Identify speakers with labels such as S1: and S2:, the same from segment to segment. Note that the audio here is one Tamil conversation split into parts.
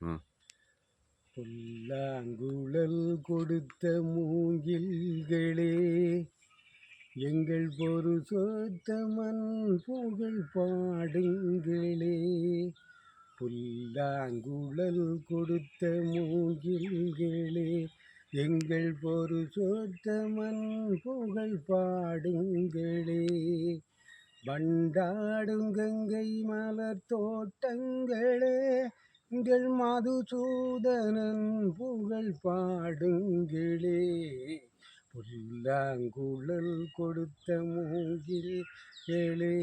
S1: ம்.
S2: புல்லாங்குழல் கொடுத்த மூங்கில்களே, எங்கள் பொரு சொத்த மண் புகழ் பாடுங்களே. புல்லாங்குழல் கொடுத்த மூங்கில்களே, எங்கள் பொரு சொத்த மண் புகழ் பாடுங்களே. வண்டாடும் கங்கை மலர் தோட்டங்களே, எங்கள் மதுசூதனன் புகழ் பாடுங்களே. புல்லாங்குழல் கொடுத்த மூங்கில்களே,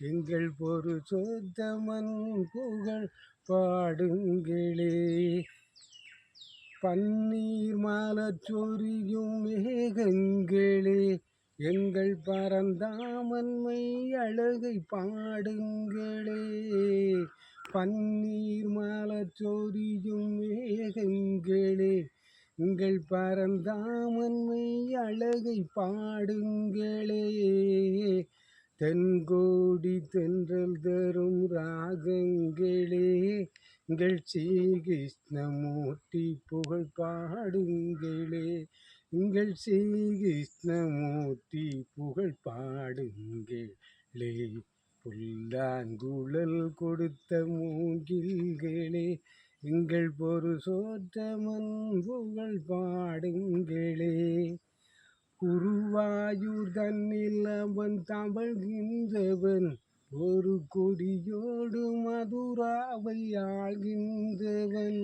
S2: எங்கள் பொரு சொத்த மண் புகழ் பாடுங்களே. பன்னீர் மலர் சொரியும் மேகங்களே, எங்கள் பரந்தாமன்மை அழகை பாடுங்களே. பன்னீர் மலர் சொரியும் மேகங்களே, எங்கள் பரந்தாமன்மை அழகை பாடுங்களே. தென்கோடி தென்றல் தரும் ராகங்களே, எங்கள் ஸ்ரீகிருஷ்ணமூர்த்தி புகழ் பாடுங்களே. எங்கள் ஸ்ரீகிருஷ்ணமூர்த்தி புகழ் பாடுங்களே. புல்லாங்குழல் கொடுத்த மூங்கில்களே, எங்கள் பொரு சொத்த மண் புகழ் பாடுங்களே. குருவாயூர் தன்னில் அவன் தவழ்கின்றவன், ஒரு கொடியோடு மதுராவை ஆள்கின்றவன்.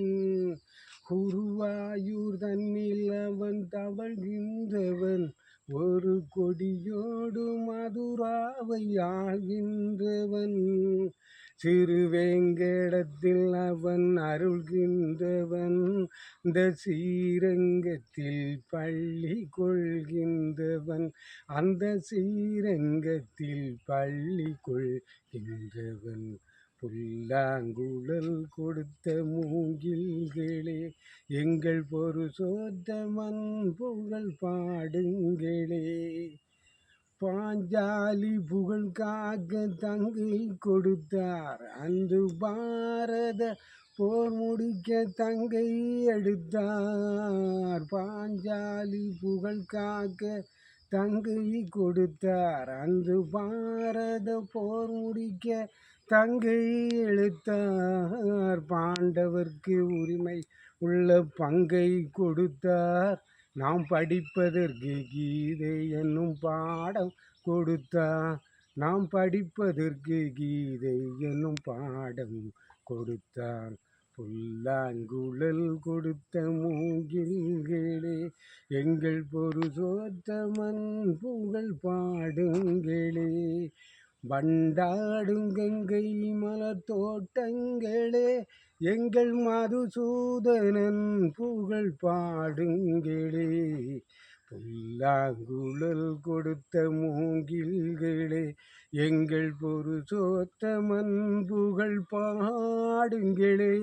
S2: குருவாயூர் தன்னில் அவன் தவழ்கின்றவன், ஒரு கொடியோடு மதுராவை ஆள்கின்றவன். திருவேங்கடத்தில் அவன் அருள்கின்றவன், இந்த ஸ்ரீரங்கத்தில் பள்ளி கொள்கின்றவன். அந்த ஸ்ரீரங்கத்தில் பள்ளி கொள்கின்றவன். புல்லாங்குழல் கொடுத்த மூங்கில்களே, எங்கள் பொரு சொத்த மண் புகழ் பாடுங்களே. பாஞ்சாலி புகழ் காக்க தங்கை கொடுத்தார், அன்று பாரத போர் முடிக்க தங்கை எடுத்தார். பாஞ்சாலி புகழ் காக்க தங்கை கொடுத்தார், அன்று பாரத போர் முடிக்க தங்கை எழுத்தார். பாண்டவர்க்கு உரிமை உள்ள பங்கை கொடுத்தார், நாம் படிப்பதற்கு கீதை என்னும் பாடம் கொடுத்தார். நாம் படிப்பதற்கு கீதை என்னும் பாடம் கொடுத்தார். புல்லாங்குழல் கொடுத்த மூங்கில்களே, எங்கள் பொரு சொத்த மண் புகழ் பாடுங்களே. வண்டாடும் கங்கை மலர் தோட்டங்களே, எங்கள் மதுசூதனன் புகழ் பாடுங்களே. புல்லாங்குழல் கொடுத்த மூங்கில்களே, எங்கள் பொரு சொத்த மண் புகழ் பாடுங்களே.